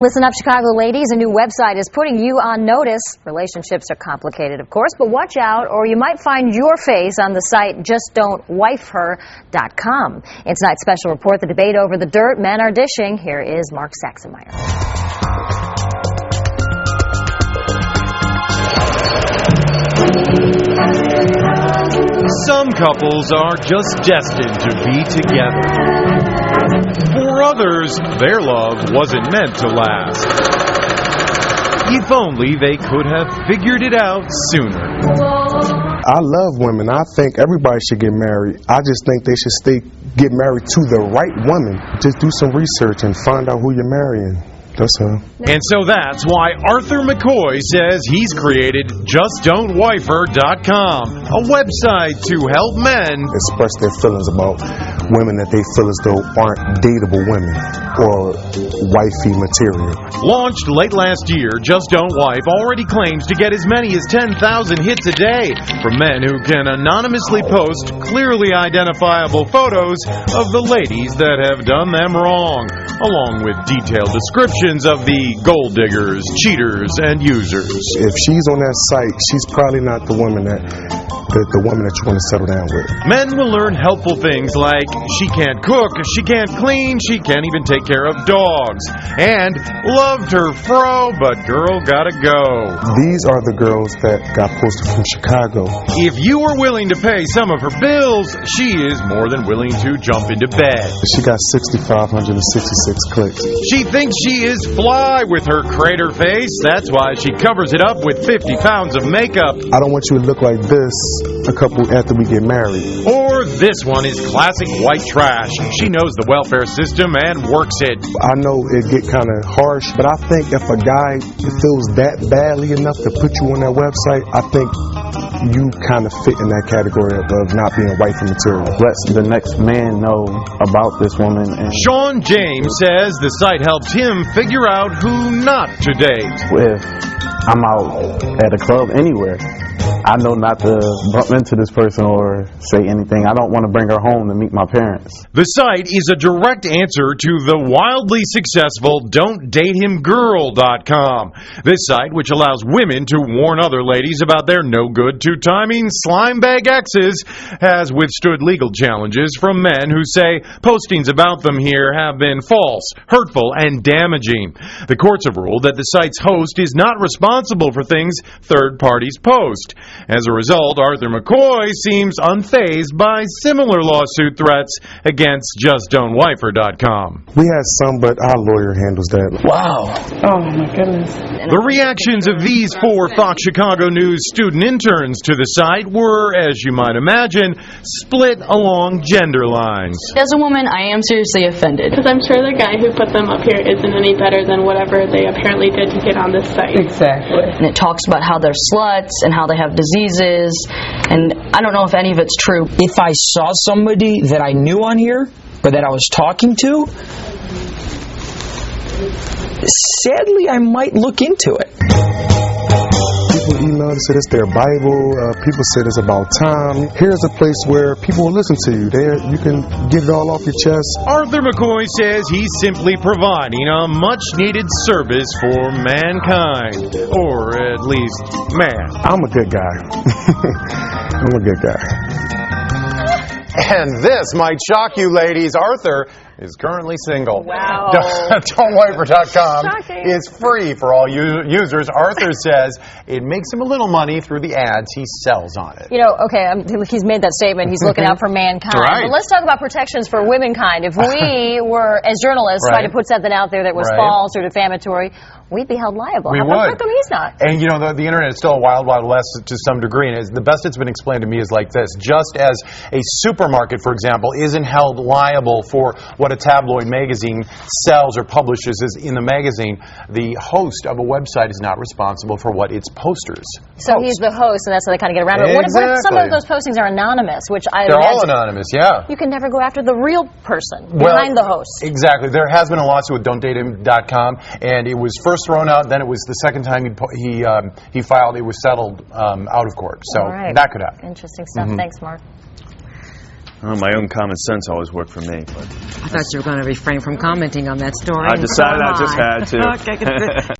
Listen up, Chicago ladies. A new website is putting you on notice. Relationships are complicated, of course, but watch out or you might find your face on the site justdontwifeher.com. In tonight's special report, the debate over the dirt men are dishing. Here is Mark Saxenmeyer. Some couples are just destined to be together. For others, their love wasn't meant to last. If only they could have figured it out sooner. I love women. I think everybody should get married. I just think they should get married to the right woman. Just do some research and find out who you're marrying. That's all. And so that's why Arthur McCoy says he's created justdontwifeher.com, a website to help men express their feelings about women that they feel as though aren't dateable women or wifey material. Launched late last year, Just Don't Wife already claims to get as many as 10,000 hits a day from men who can anonymously post clearly identifiable photos of the ladies that have done them wrong, along with detailed descriptions of the gold diggers, cheaters, and users. If she's on that site, she's probably not the woman that you want to settle down with. Men will learn helpful things like she can't cook, she can't clean, she can't even take care of dogs, and loved her fro, but girl gotta go. These are the girls that got posted from Chicago. If you are willing to pay some of her bills, she is more than willing to jump into bed. She got 6,566 clicks. She thinks she is fly with her crater face. That's why she covers it up with 50 pounds of makeup. I don't want you to look like this a couple after we get married. Or this one is classic white trash. She knows the welfare system and works it. I know it get kind of harsh, but I think if a guy feels that badly enough to put you on that website, I think you kind of fit in that category of not being wifey material. Let the next man know about this woman. And Sean James says the site helps him figure out who not to date. If I'm out at a club anywhere, I know not to bump into this person or say anything. I don't want to bring her home to meet my parents. The site is a direct answer to the wildly successful Don'tDateHimGirl.com. This site, which allows women to warn other ladies about their no-good two-timing slime-bag exes, has withstood legal challenges from men who say postings about them here have been false, hurtful, and damaging. The courts have ruled that the site's host is not responsible for things third parties post. As a result, Arthur McCoy seems unfazed by similar lawsuit threats against JustDontWifeher.com. We had some, but our lawyer handles that. Wow. Oh, my goodness. The reactions of these 4 Fox Chicago News student interns to the site were, as you might imagine, split along gender lines. As a woman, I am seriously offended. Because I'm sure the guy who put them up here isn't any better than whatever they apparently did to get on this site. Exactly. And it talks about how they're sluts and how they have diseases, and I don't know if any of it's true. If I saw somebody that I knew on here, or that I was talking to, sadly, I might look into it. People email and say it's their Bible. People say it's about time. Here's a place where people will listen to you. There, you can get it all off your chest. Arthur McCoy says he's simply providing a much-needed service for mankind, or at least man. I'm a good guy. I'm a good guy. And this might shock you, ladies. Arthur is currently single. Wow. Don'tWifeher.com Shocking. is free for all users. Arthur says it makes him a little money through the ads he sells on it. You know, okay, he's made that statement. He's looking out for mankind. Right. But let's talk about protections for womankind. If we were, as journalists, Right. trying to put something out there that was Right. false or defamatory, we'd be held liable. We How would. come he's not? And, you know, the internet is still a wild, wild west to some degree. And the best it's been explained to me is like this. Just as a supermarket, for example, isn't held liable for what a tabloid magazine sells or publishes in the magazine, the host of a website is not responsible for what its posters So post. he's the host, and that's how they kind of get around it. What if some of those postings are anonymous, which I They're all imagine anonymous, yeah. you can never go after the real person Well, behind the host. Exactly. There has been a lawsuit with Don'tDateHim.com, and it was first thrown out, then it was the second time he filed, it was settled out of court. So All right. that could happen. Interesting stuff. Thanks, Mark. Well, my own common sense always worked for me. But I thought you were going to refrain from commenting on that story. I decided I just had to. Okay, good.